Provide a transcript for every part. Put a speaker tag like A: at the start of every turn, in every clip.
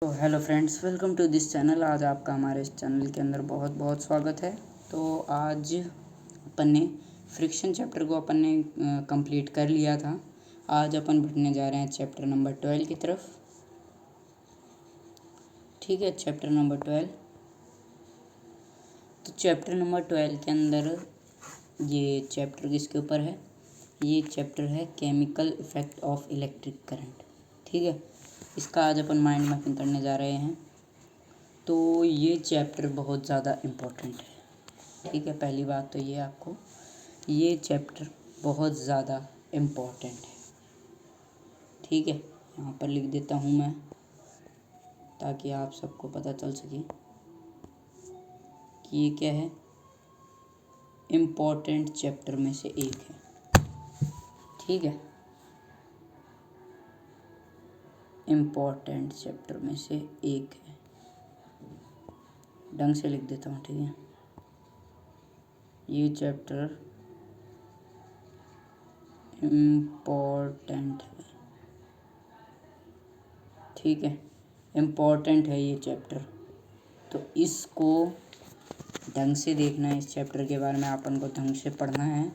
A: तो hello friends, welcome to this channel. आज आपका हमारे इस चैनल के अंदर बहुत बहुत स्वागत है। तो आज अपन ने फ्रिक्शन चैप्टर को अपन ने कंप्लीट कर लिया था। आज अपन बढ़ने जा रहे हैं चैप्टर नंबर 12 की तरफ। ठीक है, चैप्टर नंबर 12। तो चैप्टर नंबर 12 के अंदर ये चैप्टर किसके ऊपर है? ये चैप्टर है chemical effect of electric current. ठीक है, इसका आज अपन माइंड मैपिंग करने जा रहे हैं। तो ये चैप्टर बहुत ज़्यादा इम्पोर्टेंट है। ठीक है, पहली बात तो ये आपको ये चैप्टर बहुत ज़्यादा इम्पोर्टेंट है। ठीक है, यहाँ पर लिख देता हूँ मैं ताकि आप सबको पता चल सके कि ये क्या है। इम्पोर्टेंट चैप्टर में से एक है। ठीक है, इम्पोर्टेंट चैप्टर में से एक है। ढंग से लिख देता हूँ। ठीक है, ये चैप्टर इम्पोर्टेंट है। ठीक है, इम्पोर्टेंट है ये चैप्टर। तो इसको ढंग से देखना है। इस चैप्टर के बारे में अपन को ढंग से पढ़ना है।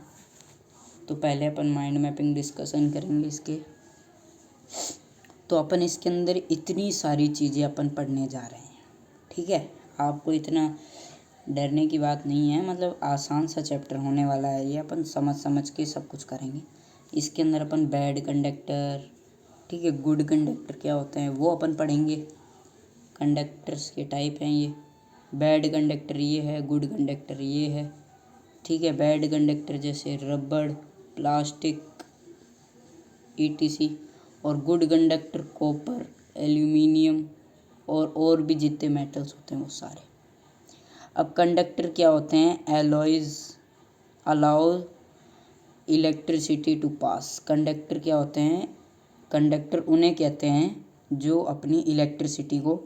A: तो पहले अपन माइंड मैपिंग डिस्कशन करेंगे इसके। तो अपन इसके अंदर इतनी सारी चीज़ें अपन पढ़ने जा रहे हैं। ठीक है, आपको इतना डरने की बात नहीं है। मतलब आसान सा चैप्टर होने वाला है ये। अपन समझ समझ के सब कुछ करेंगे। इसके अंदर अपन बैड कंडक्टर, ठीक है, गुड कंडक्टर क्या होते हैं वो अपन पढ़ेंगे। कंडक्टर्स के टाइप हैं ये। बैड कंडक्टर ये है, गुड कंडक्टर ये है। ठीक है, बैड कंडक्टर जैसे रबड़, प्लास्टिक, ईटीसी। और गुड कंडक्टर कॉपर, एल्यूमिनियम और भी जितने मेटल्स होते हैं वो सारे। अब कंडक्टर क्या होते हैं? Alloys allow electricity to pass. Conductor क्या होते हैं? कंडक्टर उन्हें कहते हैं जो अपनी इलेक्ट्रिसिटी को,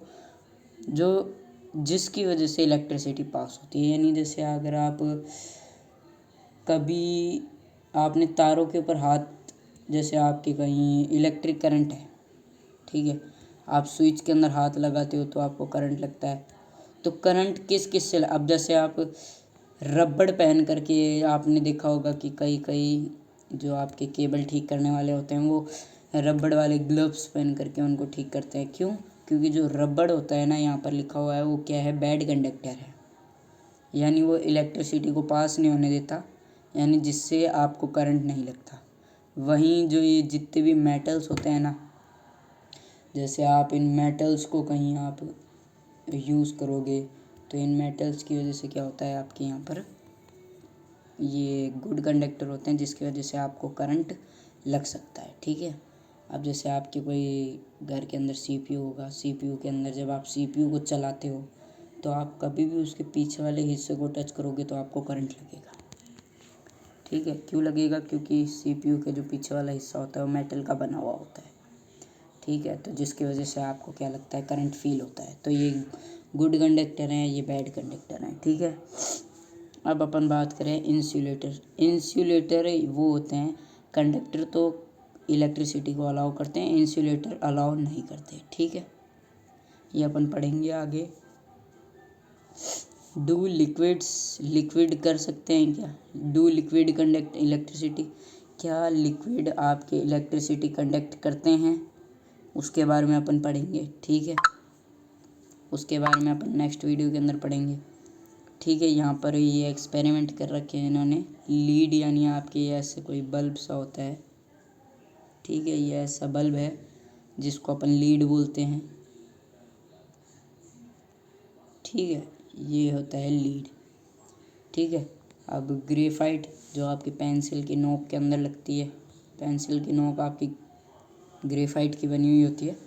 A: जो जिसकी वजह से इलेक्ट्रिसिटी पास होती है। यानी जैसे अगर आप कभी आपने तारों के ऊपर हाथ, जैसे आपके कहीं इलेक्ट्रिक करंट है, ठीक है, आप स्विच के अंदर हाथ लगाते हो तो आपको करंट लगता है। तो करंट किस किस से, अब जैसे आप रबड़ पहन करके आपने देखा होगा कि कई कई जो आपके केबल ठीक करने वाले होते हैं वो रबड़ वाले ग्लव्स पहन करके उनको ठीक करते हैं। क्यों? क्योंकि जो रबड़ होता है ना, यहाँ पर लिखा हुआ है, वो क्या है? बैड कंडक्टर है। यानी वो इलेक्ट्रिसिटी को पास नहीं होने देता, यानी जिससे आपको करंट नहीं लगता। वहीं जो ये जितने भी मेटल्स होते हैं ना, जैसे आप इन मेटल्स को कहीं आप यूज़ करोगे तो इन मेटल्स की वजह से क्या होता है, आपके यहाँ पर ये गुड कंडक्टर होते हैं जिसकी वजह से आपको करंट लग सकता है। ठीक है, अब जैसे आपके कोई घर के अंदर सीपीयू होगा, सीपीयू के अंदर जब आप सीपीयू को चलाते हो तो आप कभी भी उसके पीछे वाले हिस्से को टच करोगे तो आपको करंट लगेगा। ठीक है, क्यों लगेगा? क्योंकि सीपीयू के जो पीछे वाला हिस्सा होता है वो मेटल का बना हुआ होता है। ठीक है, तो जिसकी वजह से आपको क्या लगता है? करंट फील होता है। तो ये गुड कंडक्टर हैं, ये बैड कंडक्टर हैं। ठीक है, अब अपन बात करें इंसुलेटर। इंसुलेटर वो होते हैं, कंडक्टर तो इलेक्ट्रिसिटी को अलाउ करते हैं, इंसुलेटर अलाउ नहीं करते। ठीक है, ये अपन पढ़ेंगे आगे। डू लिक्विड्स, लिक्विड कर सकते हैं क्या? डू लिक्विड कंडक्ट इलेक्ट्रिसिटी, क्या लिक्विड आपके इलेक्ट्रिसिटी कंडक्ट करते हैं? उसके बारे में अपन पढ़ेंगे। ठीक है, उसके बारे में अपन नेक्स्ट वीडियो के अंदर पढ़ेंगे। ठीक है, यहाँ पर ये एक्सपेरिमेंट कर रखे हैं इन्होंने। लीड यानी आपके ये ऐसे कोई बल्ब सा होता है। ठीक है, ये ऐसा बल्ब है जिसको अपन लीड बोलते हैं। ठीक है, ये होता है लीड। ठीक है, अब ग्रेफाइट जो आपकी पेंसिल की नोक के अंदर लगती है, पेंसिल की नोक आपकी ग्रेफाइट की बनी हुई होती है,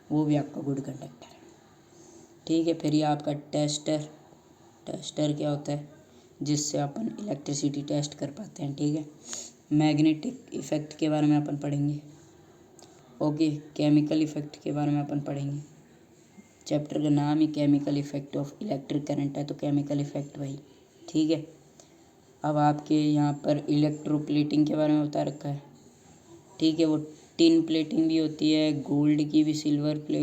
A: वो भी आपका गुड कंडक्टर है। ठीक है, फिर ये आपका टेस्टर। टेस्टर क्या होता है? जिससे अपन इलेक्ट्रिसिटी टेस्ट कर पाते हैं। ठीक है, मैग्नेटिक इफ़ेक्ट के बारे में अपन पढ़ेंगे। ओके, केमिकल इफ़ेक्ट के बारे में अपन पढ़ेंगे। चैप्टर का नाम ही chemical effect of electric current है, तो केमिकल इफ़ेक्ट वही। ठीक है, अब आपके यहाँ पर इलेक्ट्रोप्लेटिंग के बारे में बता रखा है। ठीक है, वो टिन प्लेटिंग भी होती है, गोल्ड की भी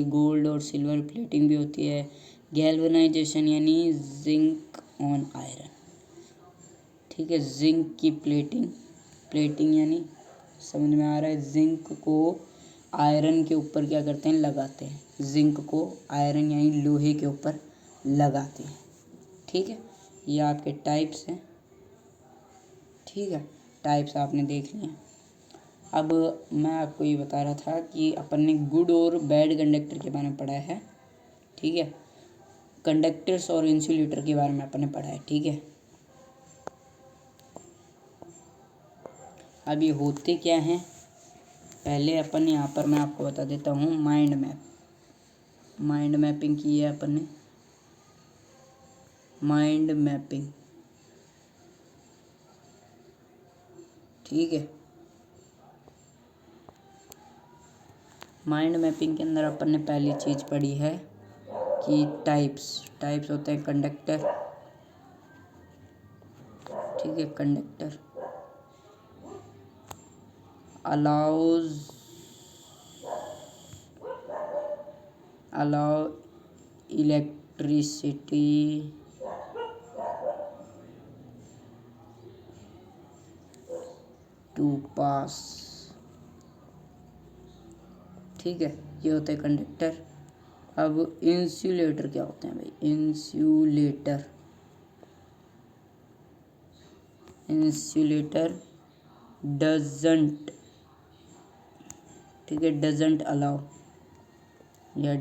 A: गोल्ड और सिल्वर प्लेटिंग भी होती है। गैल्वेनाइजेशन यानी जिंक ऑन आयरन, ठीक है, जिंक की प्लेटिंग यानी समझ में आ रहा है, जिंक को आयरन के ऊपर क्या करते हैं, लगाते हैं, जिंक को आयरन यानी लोहे के ऊपर लगाते हैं, ठीक है। ये आपके टाइप्स हैं, ठीक है, टाइप्स आपने देख लिए। अब मैं आपको ये बता रहा था कि अपन ने गुड और बैड कंडक्टर के बारे में पढ़ा है, ठीक है, कंडक्टर्स और इंसुलेटर के बारे में अपन ने पढ़ा है, ठीक है। अब ये होते क्या हैं, पहले अपन यहाँ पर मैं आपको बता देता हूँ, माइंड मैपिंग की है अपन ने, माइंड मैपिंग, ठीक है। माइंड मैपिंग के अंदर अपन ने पहली चीज़ पढ़ी है कि टाइप्स होते हैं कंडक्टर, ठीक है, कंडक्टर अलाउ इलेक्ट्रिसिटी टू पास, ठीक है, ये होते हैं कंडक्टर। अब इंसुलेटर क्या होते हैं भाई, इंसुलेटर डजंट, ठीक है, डजंट अलाउ या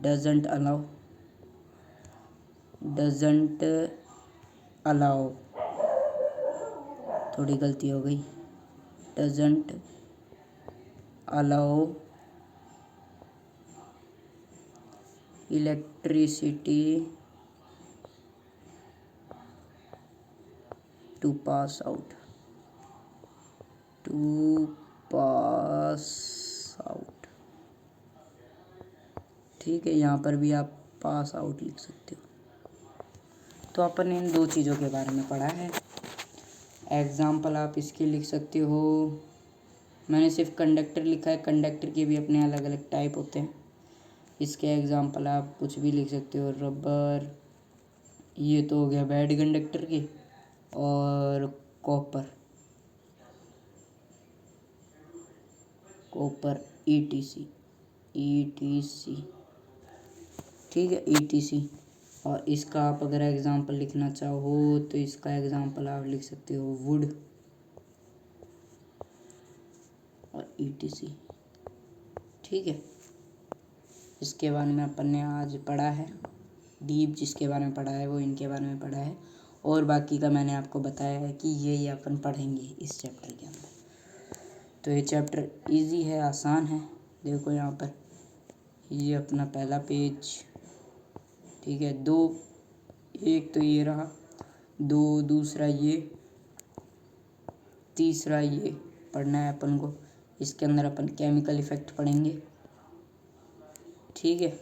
A: डजंट अलाउ, थोड़ी गलती हो गई, doesn't allow electricity to pass out, ठीक है, यहाँ पर भी आप पास आउट लिख सकते हो। तो अपन ने इन दो चीज़ों के बारे में पढ़ा है। एग्जाम्पल आप इसके लिख सकते हो, मैंने सिर्फ कंडक्टर लिखा है, कंडक्टर के भी अपने अलग अलग टाइप होते हैं। इसके एग्जाम्पल आप कुछ भी लिख सकते हो, रबर, ये तो हो गया बैड कंडक्टर के, और कॉपर ETC, ठीक है, ETC। और इसका आप अगर एग्जाम्पल लिखना चाहो तो इसका एग्जाम्पल आप लिख सकते हो वुड और ETC, ठीक है। इसके बारे में अपन ने आज पढ़ा है, डीप जिसके बारे में पढ़ा है वो इनके बारे में पढ़ा है, और बाकी का मैंने आपको बताया है कि ये अपन पढ़ेंगे इस चैप्टर के अंदर। तो ये चैप्टर इजी है, आसान है। देखो यहाँ पर ये अपना पहला पेज, ठीक है, दो, एक तो ये रहा, दो, दूसरा ये, तीसरा ये पढ़ना है अपन को। इसके अंदर अपन केमिकल इफेक्ट पढ़ेंगे, ठीक है।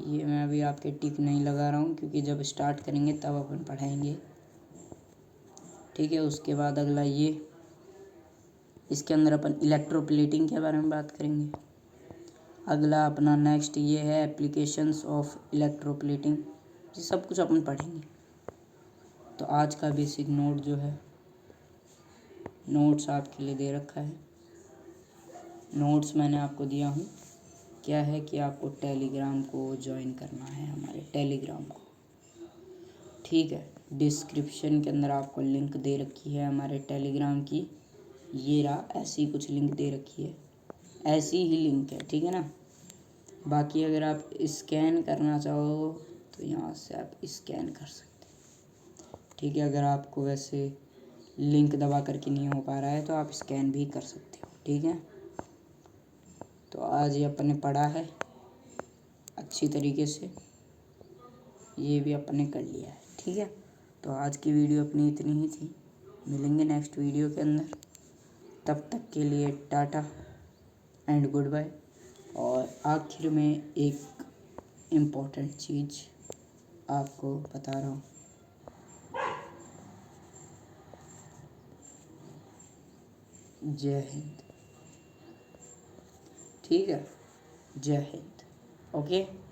A: ये मैं अभी आपके टिक नहीं लगा रहा हूँ क्योंकि जब स्टार्ट करेंगे तब अपन पढ़ाएंगे, ठीक है। उसके बाद अगला ये, इसके अंदर अपन इलेक्ट्रोप्लेटिंग के बारे में बात करेंगे। अगला अपना नेक्स्ट ये है एप्लीकेशंस ऑफ इलेक्ट्रोप्लेटिंग, ये सब कुछ अपन पढ़ेंगे। तो आज का बेसिक नोट जो है, नोट्स आपके लिए दे रखा है। नोट्स मैंने आपको दिया हूँ, क्या है कि आपको टेलीग्राम को ज्वाइन करना है, हमारे टेलीग्राम को, ठीक है। डिस्क्रिप्शन के अंदर आपको लिंक दे रखी है हमारे टेलीग्राम की, ये रहा, ऐसी कुछ लिंक दे रखी है, ऐसी ही लिंक है, ठीक है ना। बाकी अगर आप स्कैन करना चाहो तो यहाँ से आप स्कैन कर सकते हैं, ठीक है। अगर आपको वैसे लिंक दबा करके नहीं हो पा रहा है तो आप स्कैन भी कर सकते हो, ठीक है। तो आज ये अपन ने पढ़ा है अच्छी तरीके से, ये भी अपन ने कर लिया है, ठीक है। तो आज की वीडियो अपनी इतनी ही थी, मिलेंगे नेक्स्ट वीडियो के अंदर, तब तक के लिए टाटा एंड गुड बाय। और आखिर में एक इम्पोर्टेंट चीज़ आपको बता रहा हूँ, जय हिंद। ठीक है, जय हिंद। ओके।